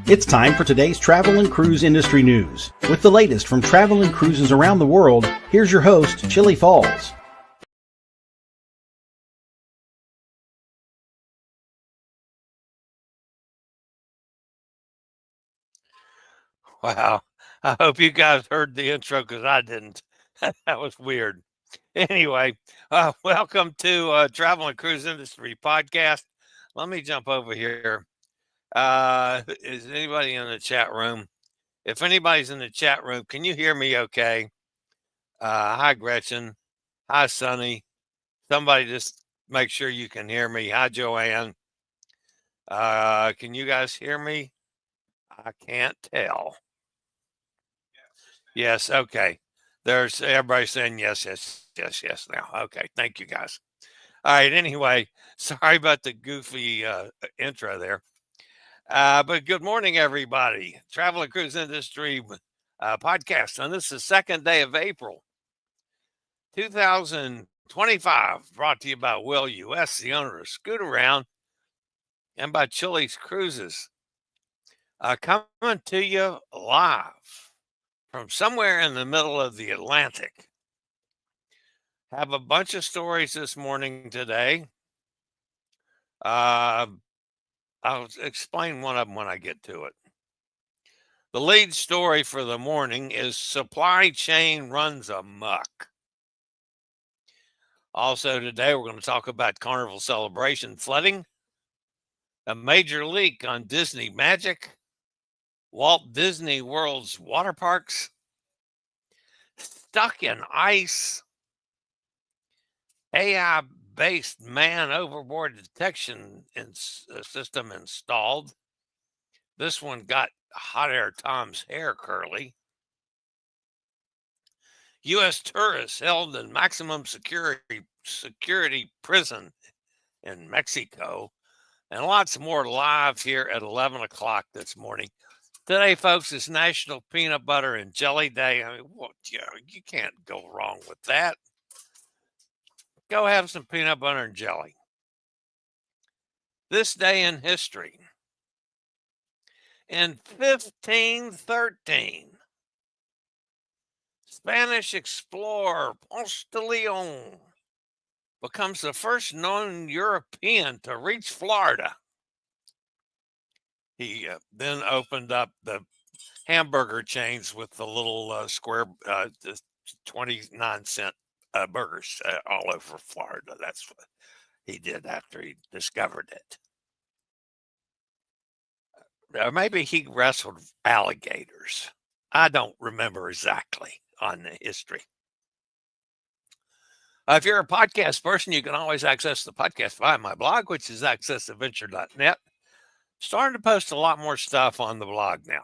It's time for today's travel and cruise industry news. With the latest from travel and cruises around the world, here's your host, Chillie Falls. Wow. I hope you guys heard the intro because I didn't. That was weird. Anyway, welcome to Travel and Cruise Industry Podcast. Let me jump over here. Is anybody in the chat room? If anybody's in the chat room, can you hear me okay? Hi, Gretchen. Hi, Sonny. Somebody just make sure you can hear me. Hi, Joanne. Can you guys hear me? I can't tell. Yes, okay. There's everybody saying yes now. Okay, thank you guys. All right, anyway, sorry about the goofy intro there. But good morning, everybody. Travel and Cruise Industry podcast. And this is the second day of April, 2025, brought to you by Will US, the owner of Scoot Around, and by Chilliescruises. Coming to you live from somewhere in the middle of the Atlantic. Have a bunch of stories this morning today. I'll explain one of them when I get to it. The lead story for the morning is supply chain runs amok. Also today, we're going to talk about Carnival celebration flooding, a major leak on Disney Magic, Walt Disney World's Waterparks, stuck in ice, AI-based man overboard detection system installed. This one got Hot Air Tom's hair curly. U.S. tourists held in maximum security prison in Mexico, and lots more live here at 11 o'clock this morning. Today, folks, is National Peanut Butter and Jelly Day. I mean, you can't go wrong with that. Go have some peanut butter and jelly. This day in history. In 1513, Spanish explorer Ponce de Leon becomes the first known European to reach Florida. He then opened up the hamburger chains with the little square, the 29-cent burgers all over Florida. That's what he did after he discovered it. Or maybe he wrestled alligators. I don't remember exactly on the history. If you're a podcast person, you can always access the podcast via my blog, which is accessadventure.net. Starting to post a lot more stuff on the blog now.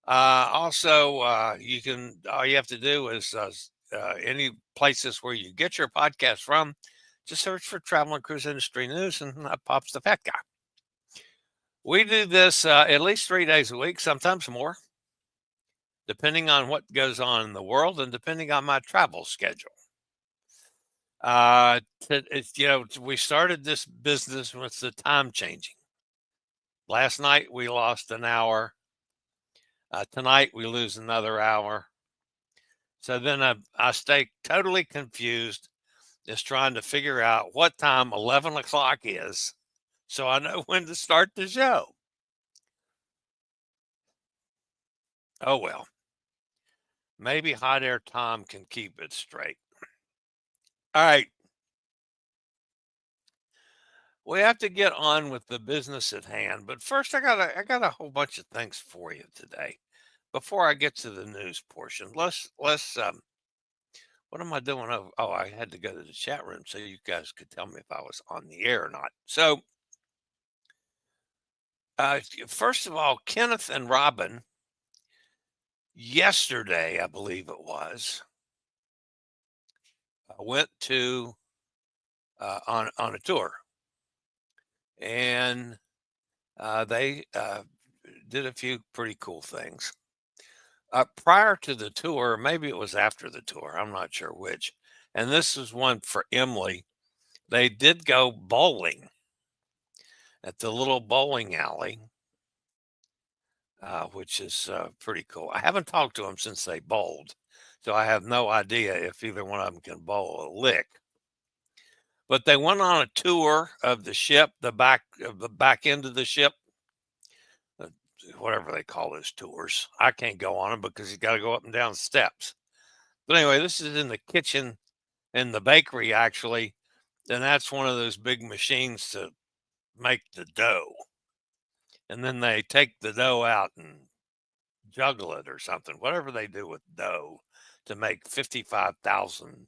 Also, all you have to do is any places where you get your podcast from, just search for Travel and Cruise Industry News, and up pops the fat guy. We do this at least 3 days a week, sometimes more, depending on what goes on in the world and depending on my travel schedule. We started this business with the time changing. Last night we lost an hour. Tonight we lose another hour. So then I stay totally confused, just trying to figure out what time 11 o'clock is, so I know when to start the show. Oh well, maybe Hot Air Tom can keep it straight. All right. We have to get on with the business at hand, but first I got a whole bunch of things for you today. Before I get to the news portion, let's what am I doing? Oh, I had to go to the chat room so you guys could tell me if I was on the air or not. So, first of all, Kenneth and Robin, yesterday, I believe it was, went to on a tour, and they did a few pretty cool things. Prior to the tour, maybe it was after the tour, I'm not sure which. And this is one for Emily. They did go bowling at the little bowling alley which is pretty cool. I haven't talked to them since they bowled, so I have no idea if either one of them can bowl a lick. But they went on a tour of the ship, the back end of the ship, uh, whatever they call those tours. I can't go on them because you got to go up and down steps. But anyway, this is in the kitchen in the bakery actually, and that's one of those big machines to make the dough. And then they take the dough out and juggle it or something, whatever they do with dough to make 55,000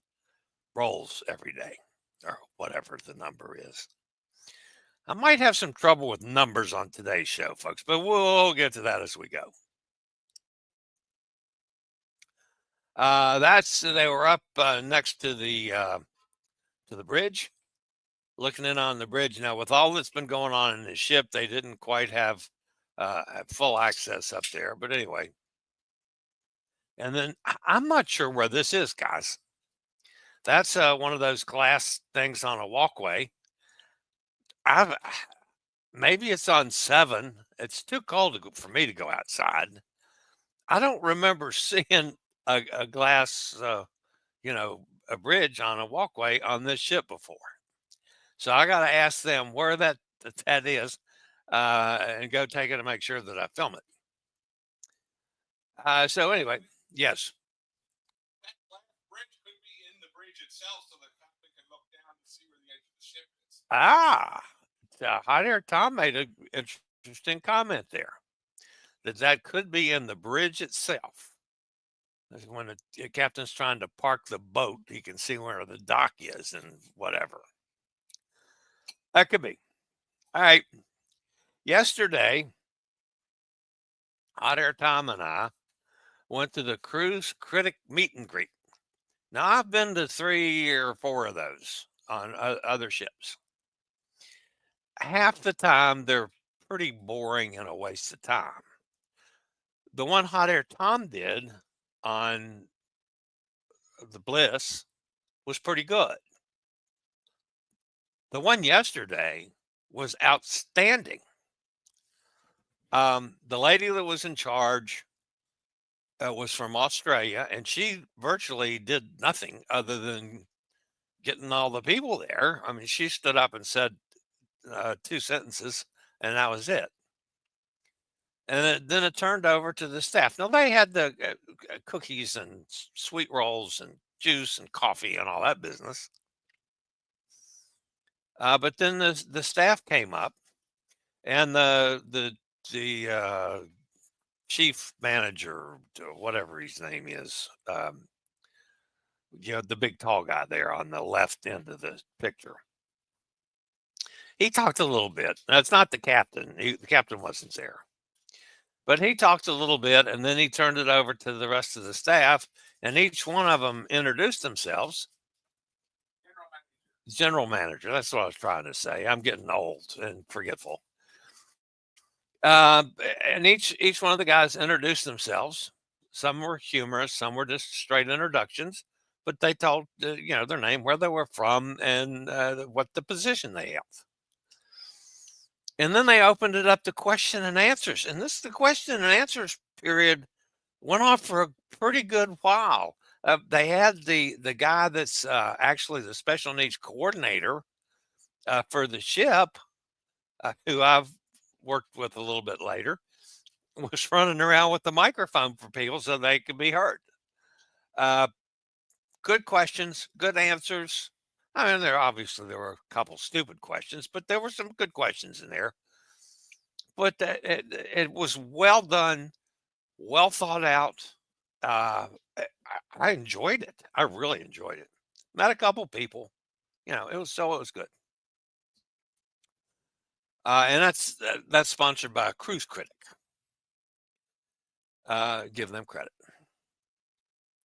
rolls every day or whatever the number is. I might have some trouble with numbers on today's show, folks, but we'll get to that as we go. They were up next to the bridge, looking in on the bridge. Now, with all that's been going on in the ship, they didn't quite have full access up there. But anyway, and then I'm not sure where this is, guys. That's one of those glass things on a walkway. I've maybe it's on 7. It's too cold for me to go outside. I don't remember seeing a glass, a bridge on a walkway on this ship before. So I got to ask them where that is and go take it and make sure that I film it. So anyway, yes. That black bridge could be in the bridge itself so the captain can look down and see where the edge of the ship is. Hot Air Tom made an interesting comment there. That could be in the bridge itself. When the captain's trying to park the boat, he can see where the dock is and whatever. That could be. All right. Yesterday, Hot Air Tom and I went to the cruise critic meet and greet. Now, I've been to 3 or 4 of those on other ships. Half the time, they're pretty boring and a waste of time. The one Hot Air Tom did on the Bliss was pretty good. The one yesterday was outstanding. The lady that was in charge was from Australia, and she virtually did nothing other than getting all the people there. I mean, she stood up and said 2 sentences, and that was it. And then it turned over to the staff. Now, they had the cookies and sweet rolls and juice and coffee and all that business. But then the staff came up, and the chief manager, whatever his name is, the big tall guy there on the left end of the picture. He talked a little bit. That's not the captain. The captain wasn't there. But he talked a little bit, and then he turned it over to the rest of the staff, and each one of them introduced themselves. General manager. That's what I was trying to say. I'm getting old and forgetful. And each one of the guys introduced themselves. Some were humorous, some were just straight introductions, but they told their name, where they were from, and what the position they held. And then they opened it up to question and answers. And the question and answers period went on for a pretty good while. They had the guy that's actually the special needs coordinator for the ship, who I've worked with a little bit later, was running around with the microphone for people so they could be heard. Good questions, good answers. I mean, there were a couple stupid questions, but there were some good questions in there. But it was well done, well thought out. I enjoyed it. I really enjoyed it. Met a couple people. It was good. And that's sponsored by a cruise critic. Give them credit.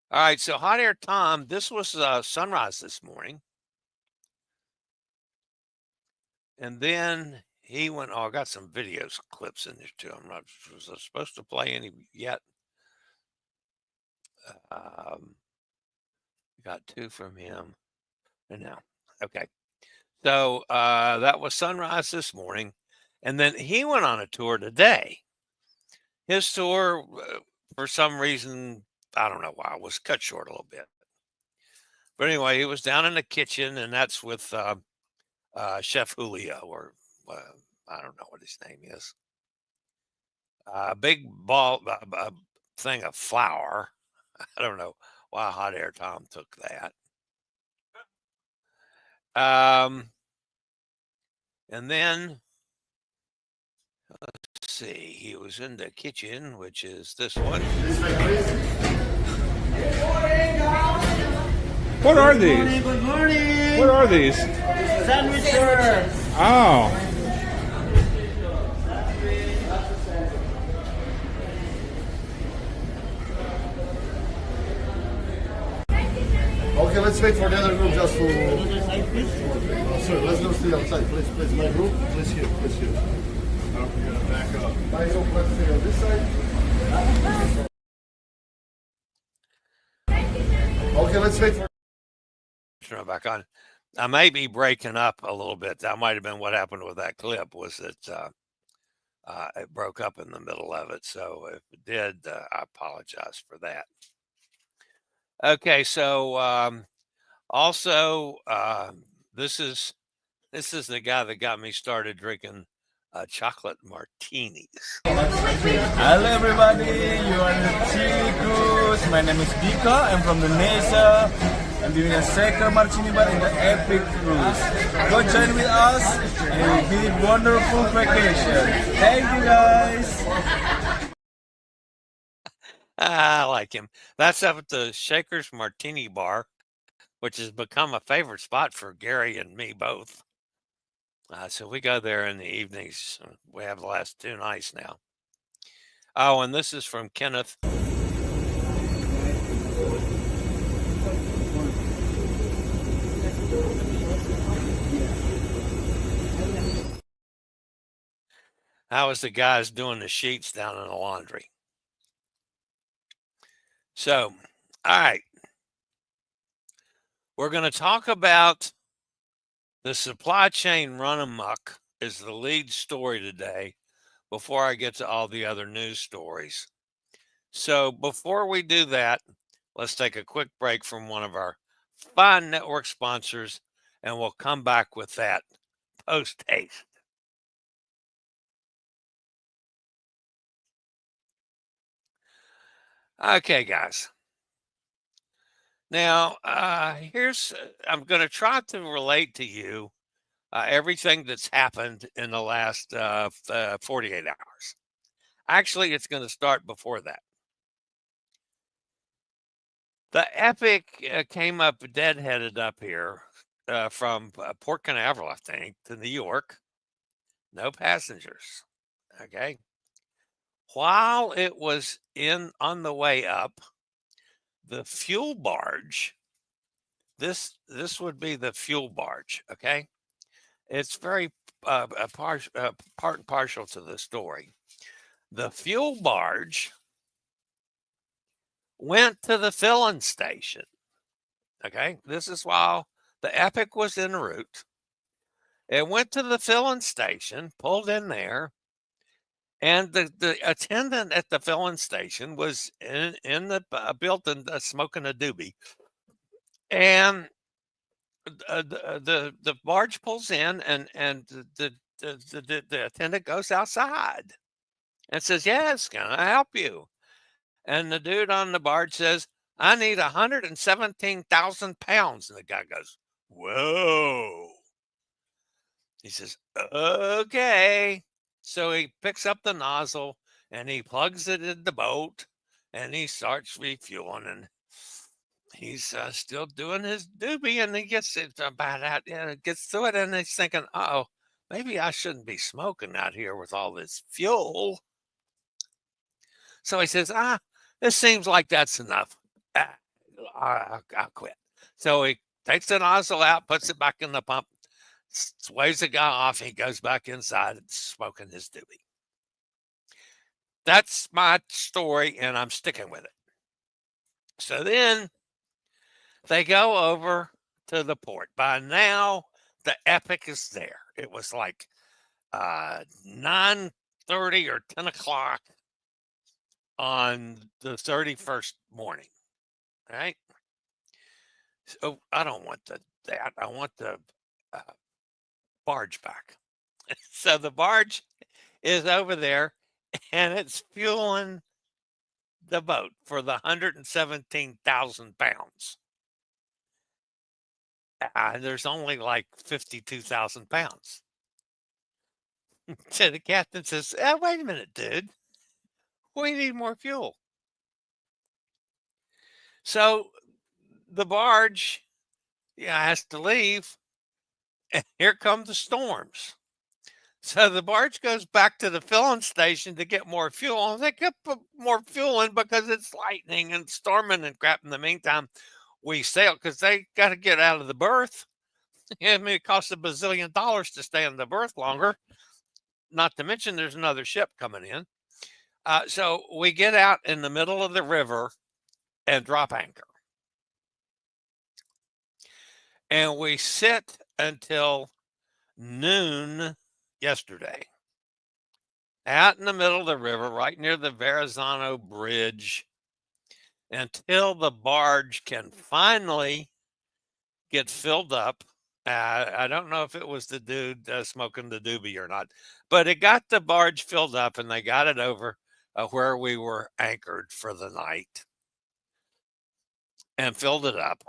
All right, so Hot Air Tom, this was sunrise this morning. And then he went, I got some videos clips in there too. I'm not was I supposed to play any yet. Got 2 from him. And now, okay. So that was sunrise this morning. And then he went on a tour today. his tour, for some reason, I don't know why, was cut short a little bit. But anyway, he was down in the kitchen, and that's with Chef Julio, or I don't know what his name is. A big ball thing of flour. I don't know why Hot Air Tom took that. And then let's see, he was in the kitchen, which is this one. What are these? Good morning. What are these? Sandwiches. Oh. Okay, let's wait for the other group just to. Oh, sorry, let's go to the outside, please. Please, my group, please here, please here. We're gonna back up. My group, let's stay on this side. Okay, let's wait for. Turn it back on. I may be breaking up a little bit. That might have been what happened with that clip. Was that it broke up in the middle of it? So if it did, I apologize for that. Okay, so also this is the guy that got me started drinking chocolate martinis. Hello everybody, you are in the Chillie Cruise. My name is Dika, I'm from Indonesia. I'm doing a second martini bar in the Epic Cruise. Go join with us and it will be a wonderful vacation. Thank you guys. I like him. That's up at the Shaker's Martini Bar, which has become a favorite spot for Gary and me both. So we go there in the evenings. We have the last 2 nights now. Oh, and this is from Kenneth. That was the guys doing the sheets down in the laundry. So, all right. We're going to talk about the supply chain run amok is the lead story today before I get to all the other news stories. So before we do that, let's take a quick break from one of our fine network sponsors, and we'll come back with that post-haste. Okay, guys. Now, I'm going to try to relate to you everything that's happened in the last 48 hours. Actually, it's going to start before that. The Epic came up deadheaded up here from Port Canaveral, I think, to New York. No passengers. Okay. While it was on the way up, the fuel barge, this would be the fuel barge, okay? It's very part and partial to the story. The fuel barge went to the filling station, okay? This is while the Epic was en route. It went to the filling station, pulled in there, and the attendant at the filling station was in the building smoking a doobie. And the barge pulls in, and the attendant goes outside and says, "Yes, can I help you?" And the dude on the barge says, "I need 117,000 pounds." And the guy goes, "Whoa." He says, "Okay." So he picks up the nozzle and he plugs it in the boat and he starts refueling, and he's still doing his doobie, and he gets it about out, gets to it, and he's thinking, "Oh, maybe I shouldn't be smoking out here with all this fuel." So he says, "This seems like that's enough. I'll quit." So he takes the nozzle out, puts it back in the pump, waves the guy off. He goes back inside and smoking his doobie. That's my story, and I'm sticking with it. So then they go over to the port. By now, the Epic is there. It was like 9:30 or 10 o'clock, on the 31st morning, right? So I don't want that. I want the uh, barge back. So the barge is over there and it's fueling the boat for the 117,000 pounds. There's only like 52,000 pounds. So the captain says, wait a minute, dude. We need more fuel. So the barge has to leave. And here come the storms. So the barge goes back to the filling station to get more fuel. And they could put more fuel in because it's lightning and storming and crap. In the meantime, we sail because they got to get out of the berth. I mean, it costs $1 bazillion to stay in the berth longer. Not to mention there's another ship coming in. So we get out in the middle of the river and drop anchor. And we sit until noon yesterday out in the middle of the river, right near the Verrazano Bridge, until the barge can finally get filled up. I don't know if it was the dude smoking the doobie or not, but it got the barge filled up and they got it over where we were anchored for the night and filled it up.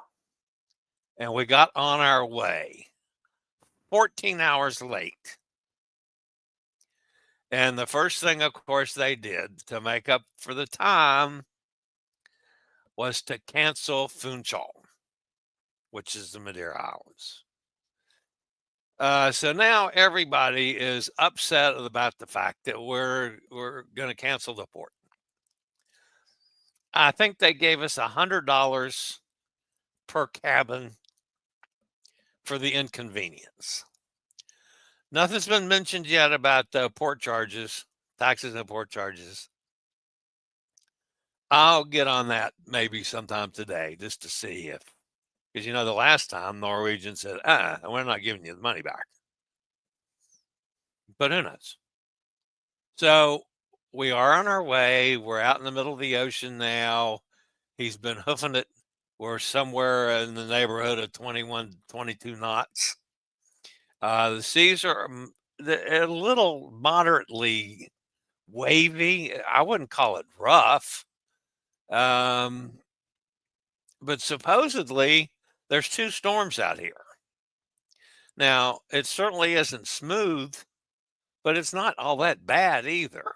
And we got on our way 14 hours late. And the first thing, of course, they did to make up for the time was to cancel Funchal, which is the Madeira Islands. So now everybody is upset about the fact that we're going to cancel the port. I think they gave us $100 per cabin for the inconvenience. Nothing's been mentioned yet about the port charges, taxes and port charges. I'll get on that maybe sometime today just to see if, because the last time Norwegian said, we're not giving you the money back. But who knows? So we are on our way. We're out in the middle of the ocean now. He's been hoofing it. We're somewhere in the neighborhood of 21, 22 knots. The seas are a little moderately wavy. I wouldn't call it rough. But supposedly there's 2 storms out here. Now, it certainly isn't smooth, but it's not all that bad either.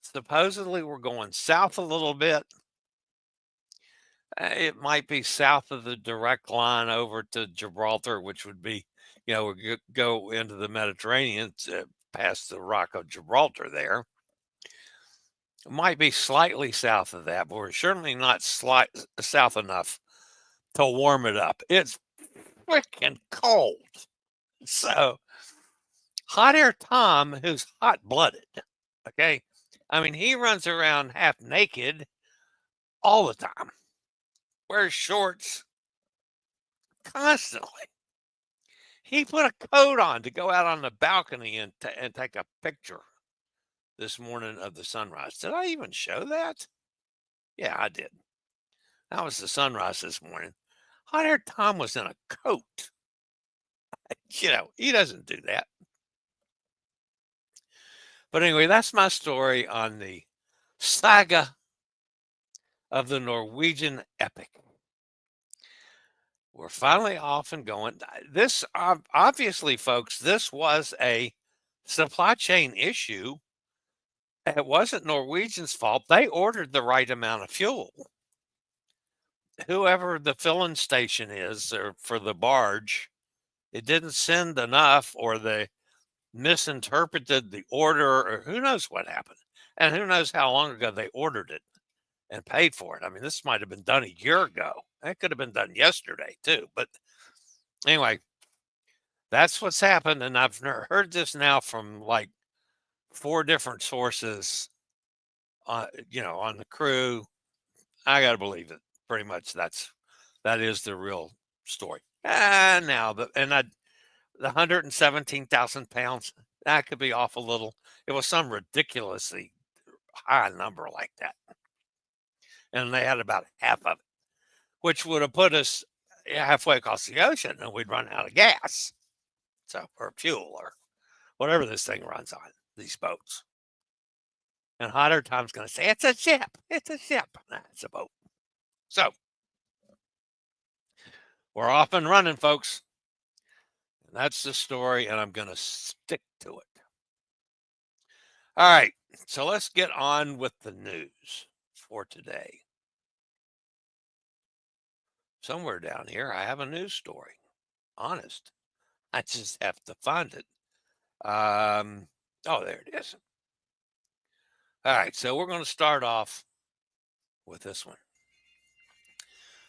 Supposedly we're going south a little bit. It might be south of the direct line over to Gibraltar, which would be, we go into the Mediterranean past the Rock of Gibraltar there. It might be slightly south of that, but we're certainly not south enough to warm it up. It's freaking cold. So Hot Air Tom, who's hot-blooded, okay? I mean, he runs around half naked all the time. Wears shorts constantly. He put a coat on to go out on the balcony and take a picture this morning of the sunrise. Did I even show that? Yeah, I did. That was the sunrise this morning. Hot Air Tom was in a coat. He doesn't do that. But anyway, that's my story on the saga of the Norwegian Epic. We're finally off and going. This, obviously, folks, this was a supply chain issue. It wasn't Norwegian's fault. They ordered the right amount of fuel. Whoever the filling station is or for the barge, it didn't send enough, or they misinterpreted the order, or who knows what happened. And who knows how long ago they ordered it and paid for it. I mean, this might have been done a year ago. It could have been done yesterday too. But anyway, that's what's happened. And I've heard this now from like 4 different sources, on the crew. I got to believe it. Pretty much that is the real story. Now, the 117,000 pounds, that could be off a little. It was some ridiculously high number like that. And they had about half of it, which would have put us halfway across the ocean and we'd run out of gas. So, or fuel or whatever this thing runs on, these boats. And Hotter Tom's going to say, it's a ship. It's a ship. Nah, it's a boat. So, we're off and running, folks. And that's the story, and I'm going to stick to it. All right, so let's get on with the news for today. Somewhere down here, I have a news story. Honest. I just have to find it. Oh, there it is. All right, so we're going to start off with this one.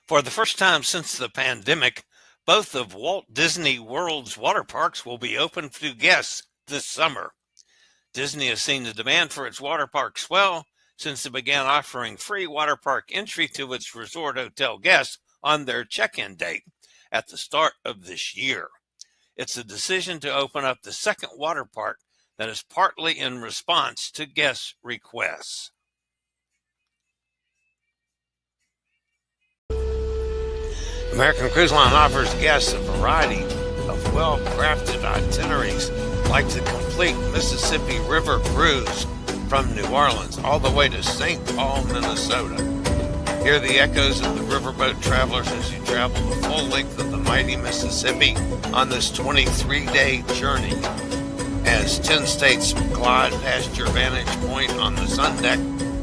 For the first time since the pandemic, both of Walt Disney World's water parks will be open to guests this summer. Disney has seen the demand for its water parks swell since it began offering free water park entry to its resort hotel guests on their check-in date at the start of this year. It's a decision to open up the second water park that is partly in response to guest requests. American Cruise Line offers guests a variety of well-crafted itineraries, like the complete Mississippi River cruise from New Orleans all the way to St. Paul, Minnesota. Hear the echoes of the riverboat travelers as you travel the full length of the mighty Mississippi on this 23-day journey. As 10 states glide past your vantage point on the sun deck,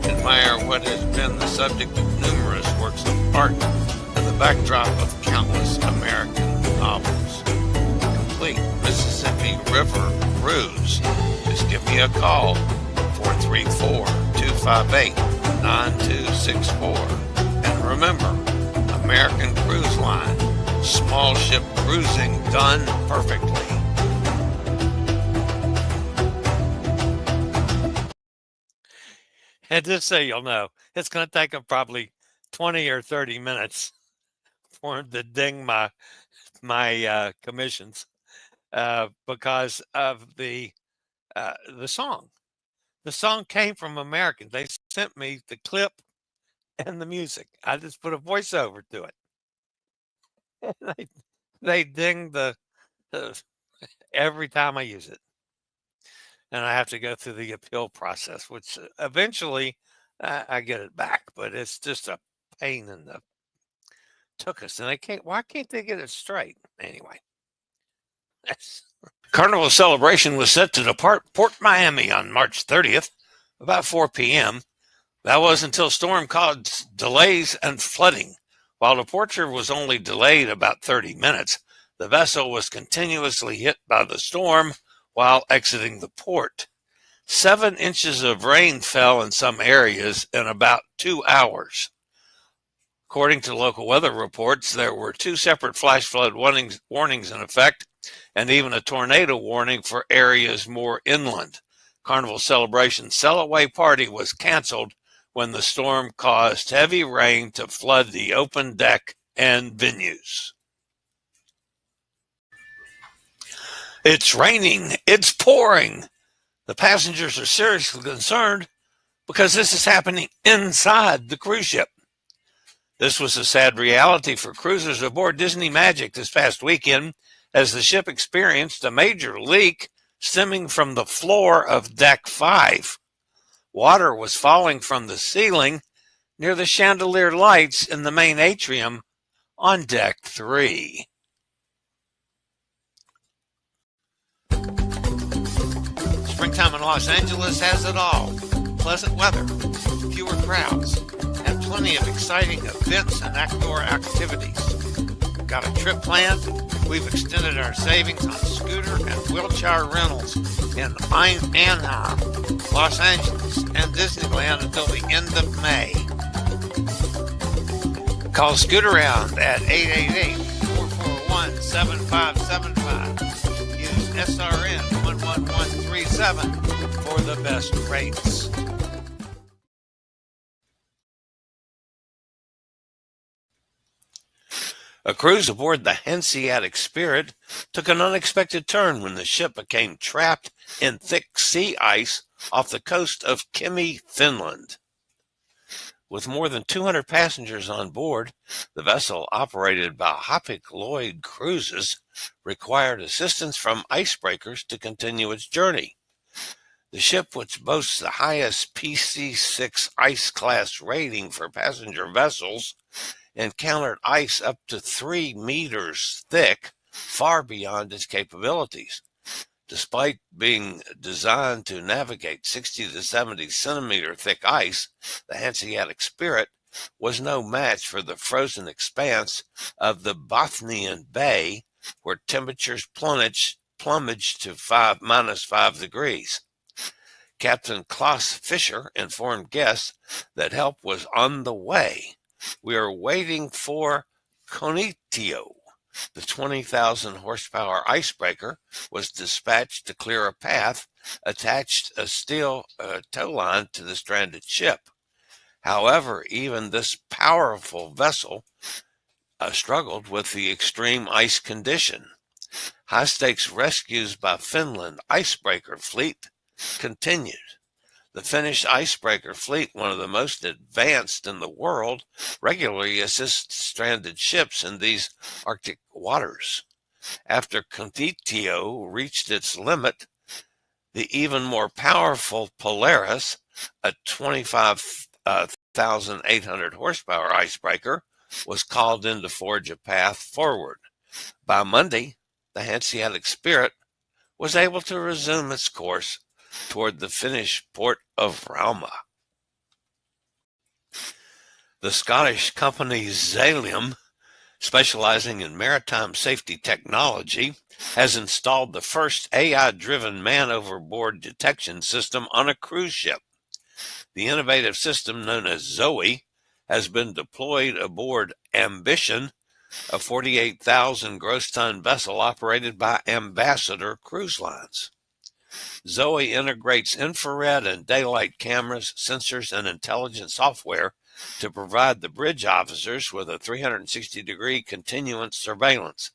admire what has been the subject of numerous works of art and the backdrop of countless American novels. Complete Mississippi River cruise. Just give me a call, 434-258-9264. And remember, American Cruise Line, small ship cruising done perfectly. And just so you'll know, it's going to take them probably 20 or 30 minutes for them to ding my commissions because of the song. The song came from American. They sent me the clip and the music. I just put a voiceover to it. And they ding the every time I use it. And I have to go through the appeal process, which eventually I get it back. But it's just a pain in the tuchus. And why can't they get it straight? Anyway. Carnival celebration was set to depart Port Miami on March 30th, about 4 p.m. That was until storm caused delays and flooding. While departure was only delayed about 30 minutes, the vessel was continuously hit by the storm while exiting the port. 7 inches of rain fell in some areas in about 2 hours. According to local weather reports, there were 2 separate flash flood warnings in effect, and even a tornado warning for areas more inland. Carnival Celebration Sail-Away Party was canceled when the storm caused heavy rain to flood the open deck and venues. It's raining. It's pouring. The passengers are seriously concerned because this is happening inside the cruise ship. This was a sad reality for cruisers aboard Disney Magic this past weekend as the ship experienced a major leak stemming from the floor of Deck 5. Water was falling from the ceiling near the chandelier lights in the main atrium on Deck 3. Springtime in Los Angeles has it all. Pleasant weather, fewer crowds, and plenty of exciting events and outdoor activities. Got a trip planned? We've extended our savings on scooter and wheelchair rentals in Anaheim, Los Angeles, and Disneyland until the end of May. Call Scootaround at 888-441-7575. Use SRN 11137 for the best rates. A cruise aboard the Hanseatic Spirit took an unexpected turn when the ship became trapped in thick sea ice off the coast of Kymi, Finland. With more than 200 passengers on board, the vessel, operated by Hapag-Lloyd Cruises, required assistance from icebreakers to continue its journey. The ship, which boasts the highest PC6 ice class rating for passenger vessels, encountered ice up to 3 meters thick, far beyond its capabilities. Despite being designed to navigate 60 to 70 centimeter thick ice, the Hanseatic Spirit was no match for the frozen expanse of the Bothnian Bay, where temperatures plumaged to -5 degrees. Captain Klaus Fischer informed guests that help was on the way. We are waiting for Konitio. The 20,000 horsepower icebreaker was dispatched to clear a path, attached a steel tow line to the stranded ship. However, even this powerful vessel struggled with the extreme ice condition. High-stakes rescues by Finland icebreaker fleet continued. The Finnish icebreaker fleet, one of the most advanced in the world, regularly assists stranded ships in these Arctic waters. After Konitio reached its limit, the even more powerful Polaris, a 25,800 horsepower icebreaker, was called in to forge a path forward. By Monday, the Hanseatic Spirit was able to resume its course toward the Finnish port of Rauma. The Scottish company Xalium, specializing in maritime safety technology, has installed the first AI-driven man-overboard detection system on a cruise ship. The innovative system, known as Zoe, has been deployed aboard Ambition, a 48,000 gross ton vessel operated by Ambassador Cruise Lines. Zoe integrates infrared and daylight cameras, sensors, and intelligent software to provide the bridge officers with a 360-degree continuous surveillance.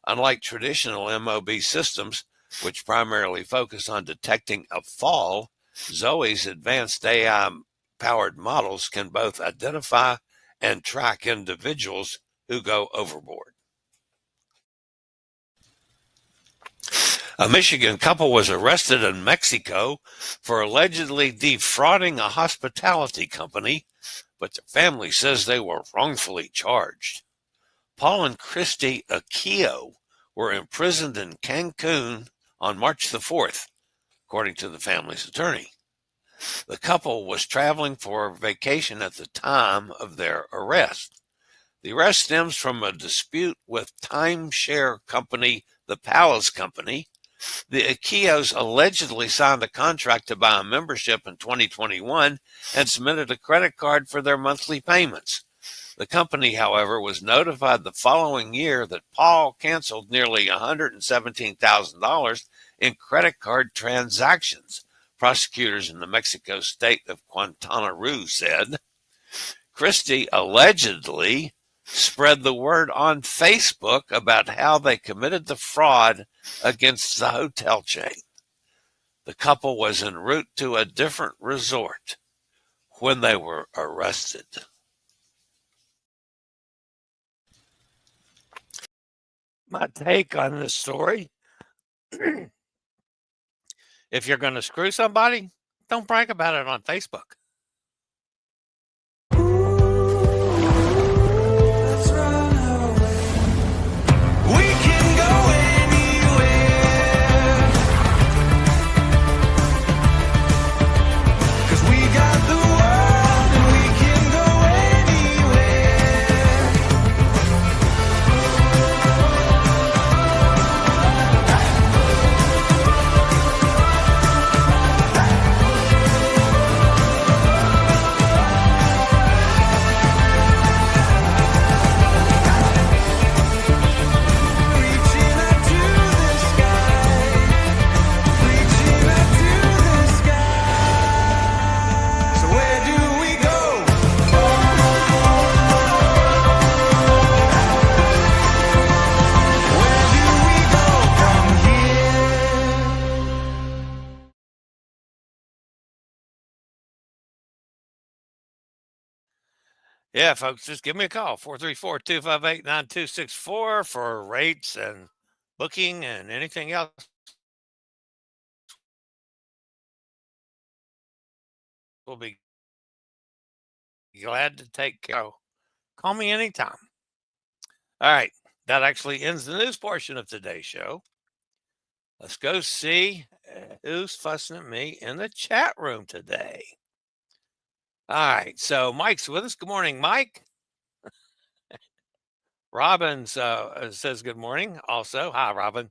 Unlike traditional MOB systems, which primarily focus on detecting a fall, Zoe's advanced AI-powered models can both identify and track individuals who go overboard. A Michigan couple was arrested in Mexico for allegedly defrauding a hospitality company, but their family says they were wrongfully charged. Paul and Christy Aquillo were imprisoned in Cancun on March the 4th, according to the family's attorney. The couple was traveling for vacation at the time of their arrest. The arrest stems from a dispute with timeshare company, the Palace Company. The Aquillos allegedly signed a contract to buy a membership in 2021 and submitted a credit card for their monthly payments. The company, however, was notified the following year that Paul canceled nearly $117,000 in credit card transactions, prosecutors in the Mexico state of Quintana Roo said. Christie allegedly spread the word on Facebook about how they committed the fraud against the hotel chain. The couple was en route to a different resort when they were arrested. My take on this story: if you're going to screw somebody, don't brag about it on Facebook. Yeah, folks, just give me a call, 434-258-9264 for rates and booking and anything else. We'll be glad to take care of. Call me anytime. All right, that actually ends the news portion of today's show. Let's go see who's fussing at me in the chat room today. All right, so Mike's with us. Good morning, Mike. Robin says good morning also. Hi, Robin.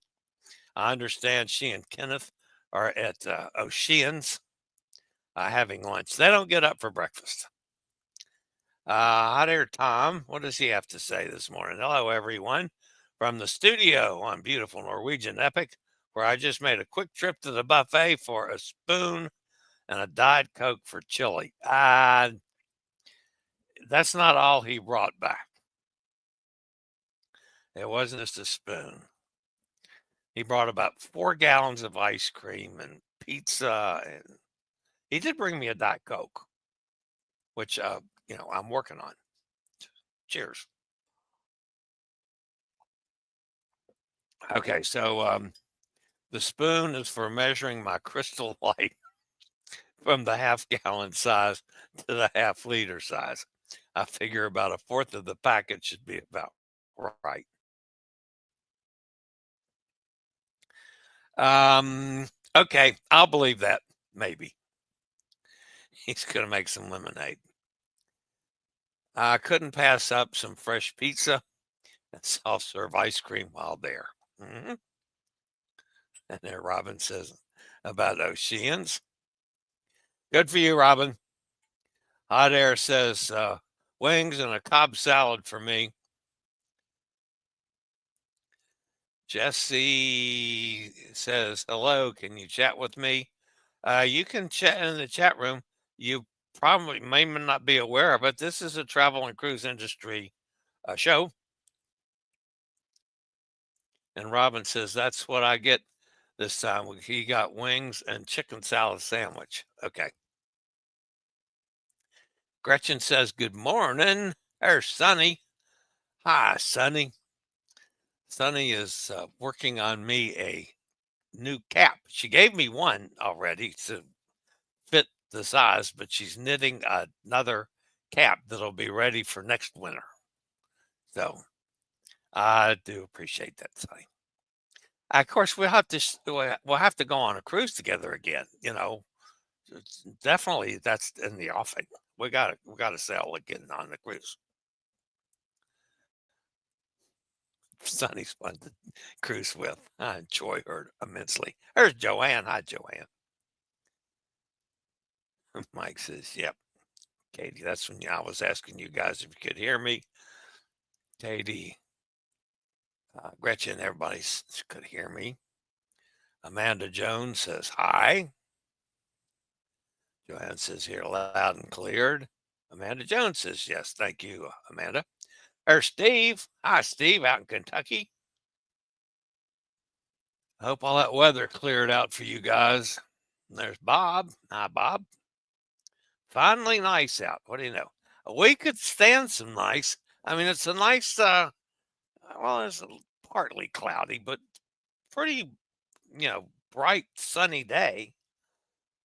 I understand she and Kenneth are at Oceans having lunch. They don't get up for breakfast. Hi there, Tom. What does he have to say this morning? Hello, everyone. From the studio on beautiful Norwegian Epic, where I just made a quick trip to the buffet for a spoon and a Diet Coke for Chillie. That's not all he brought back. It wasn't just a spoon. He brought about 4 gallons of ice cream and pizza, and he did bring me a Diet Coke, which I'm working on. Cheers. Okay, so the spoon is for measuring my Crystal Light from the half-gallon size to the half-liter size. I figure about a fourth of the packet should be about right. Okay, I'll believe that, maybe. He's going to make some lemonade. I couldn't pass up some fresh pizza and self-serve ice cream while there. Mm-hmm. And there Robin says about Oceans. Good for you, Robin. Hot Air says wings and a Cobb salad for me. Jesse says, hello, can you chat with me? You can chat in the chat room. You probably may not be aware of it. This is a travel and cruise industry show. And Robin says, that's what I get this time. He got wings and chicken salad sandwich. Okay. Gretchen says, good morning. There's Sonny. Hi, Sonny. Sonny is working on me a new cap. She gave me one already to fit the size, but she's knitting another cap that'll be ready for next winter. So I do appreciate that, Sonny. Of course, we'll have to go on a cruise together again. Definitely that's in the offing. We gotta sail again on the cruise. Sonny's fun to cruise with. I enjoy her immensely. There's Joanne. Hi, Joanne. Mike says, yep. Katie, that's when I was asking you guys if you could hear me. Katie, Gretchen, everybody could hear me. Amanda Jones says, hi. Joanne says, here loud and cleared. Amanda Jones says, yes, thank you, Amanda. There's Steve. Hi, Steve, out in Kentucky. I hope all that weather cleared out for you guys. And there's Bob. Hi, Bob. Finally nice out. What do you know? We could stand some nice. I mean, it's a nice, it's partly cloudy, but pretty, bright, sunny day.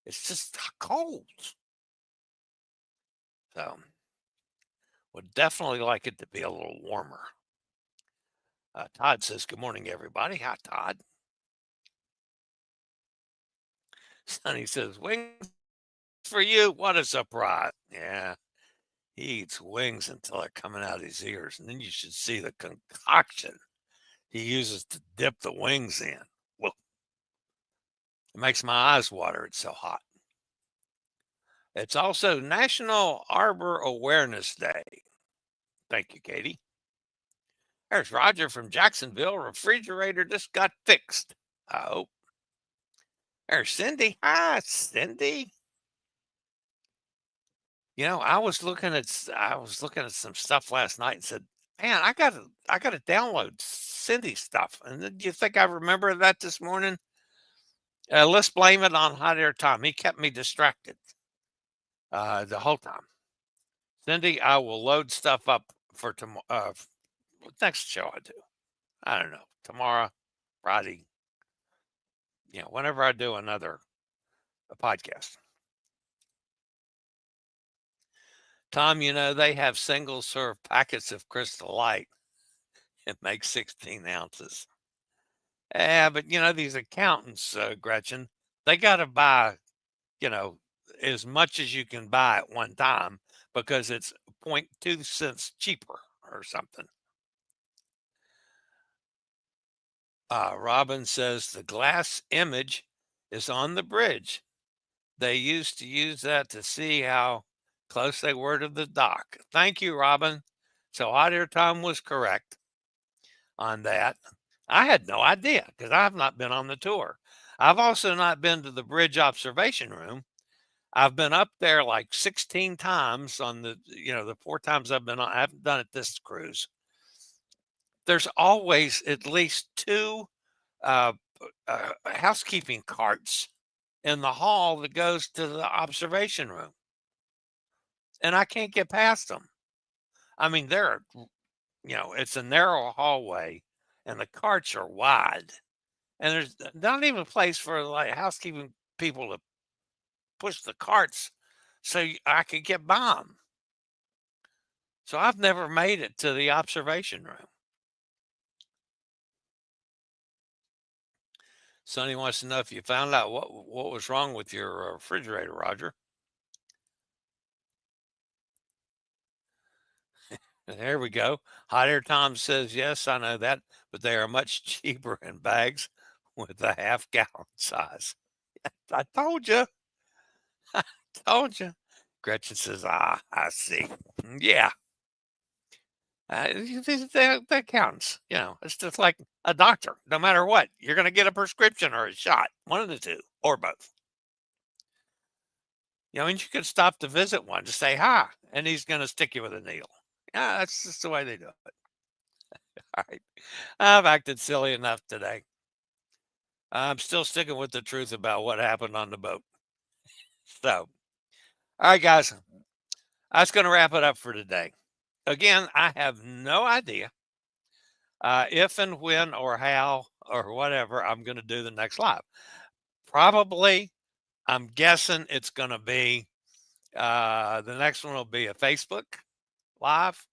It's just cold. So, would definitely like it to be a little warmer. Todd says, good morning, everybody. Hi, Todd. Sonny says, wings for you. What a surprise. Yeah, he eats wings until they're coming out of his ears. And then you should see the concoction he uses to dip the wings in. Well, it makes my eyes water. It's so hot. It's also National Arbor Awareness Day. Thank you, Katie. There's Roger from Jacksonville. Refrigerator just got fixed. I hope. There's Cindy. Hi, Cindy. I was looking at some stuff last night and said, man, I gotta download Cindy's stuff. And then you think I remember that this morning? Let's blame it on Hot Air Tom. He kept me distracted the whole time. Cindy, I will load stuff up for tomorrow. Next show I do. I don't know. Tomorrow, Friday, whenever I do a podcast. Tom, they have single serve packets of Crystal Light. It makes 16 ounces. Yeah, but these accountants, Gretchen, they got to buy, as much as you can buy at one time because it's 0.2 cents cheaper or something. Robin says the glass image is on the bridge. They used to use that to see how close they were to the dock. Thank you, Robin. So Hot Air Tom was correct on that. I had no idea because I've not been on the tour. I've also not been to the bridge observation room. I've been up there like 16 times on the 4 times I've been on. I haven't done it this cruise. There's always at least 2 housekeeping carts in the hall that goes to the observation room. And I can't get past them. I mean, it's a narrow hallway and the carts are wide. And there's not even a place for like housekeeping people to push the carts so I could get by them. So I've never made it to the observation room. Sonny wants to know if you found out what was wrong with your refrigerator, Roger. There we go. Hot Air Tom says, yes, I know that, but they are much cheaper in bags with a half-gallon size. I told you. I told you. Gretchen says, I see. Yeah. That counts. It's just like a doctor. No matter what, you're going to get a prescription or a shot, one of the two, or both. And you could stop to visit one, just say hi, and he's going to stick you with a needle. Yeah, that's just the way they do it. All right. I've acted silly enough today. I'm still sticking with the truth about what happened on the boat. So, all right, guys, that's going to wrap it up for today. Again, I have no idea if and when or how or whatever I'm going to do the next live. Probably, I'm guessing it's going to be, the next one will be a Facebook live.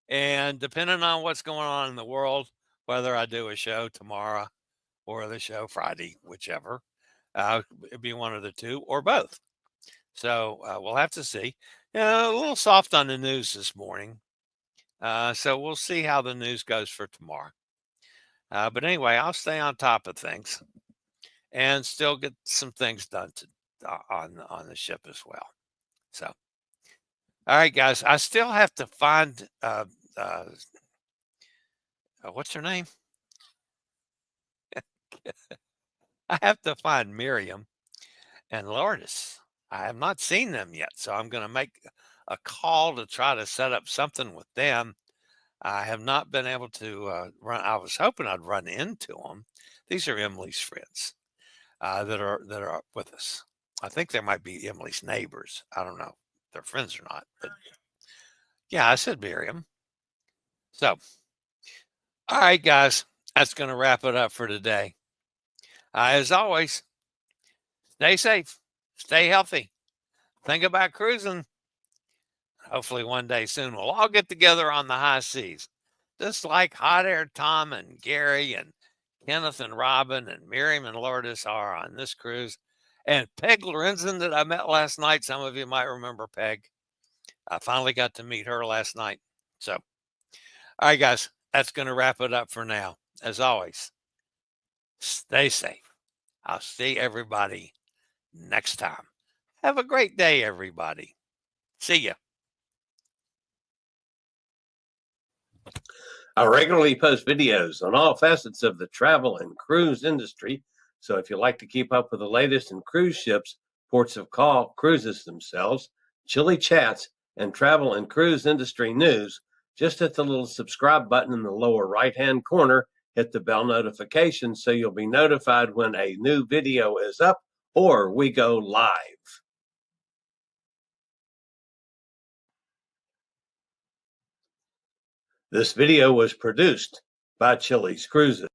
And depending on what's going on in the world, whether I do a show tomorrow or the show Friday, whichever, it'd be one of the two or both. So we'll have to see. A little soft on the news this morning. So we'll see how the news goes for tomorrow. But anyway, I'll stay on top of things and still get some things done on the ship as well. So, all right, guys, I still have to find, what's her name? I have to find Miriam and Lourdes. I have not seen them yet, so I'm going to make a call to try to set up something with them. I have not been able to run. I was hoping I'd run into them. These are Emily's friends that are with us. I think they might be Emily's neighbors. I don't know if they're friends or not. But yeah, I said Miriam. So, all right, guys, that's going to wrap it up for today. As always, stay safe, stay healthy, think about cruising. Hopefully one day soon we'll all get together on the high seas, just like Hot Air Tom and Gary and Kenneth and Robin and Miriam and Lourdes are on this cruise. And Peg Lorenzen that I met last night, some of you might remember Peg. I finally got to meet her last night. So, all right, guys, that's going to wrap it up for now. As always, stay safe. I'll see everybody next time. Have a great day, everybody. See ya. I regularly post videos on all facets of the travel and cruise industry. So if you like to keep up with the latest in cruise ships, ports of call, cruises themselves, Chillie chats, and travel and cruise industry news, just hit the little subscribe button in the lower right-hand corner. Hit the bell notification so you'll be notified when a new video is up or we go live. This video was produced by Chillie's Cruises.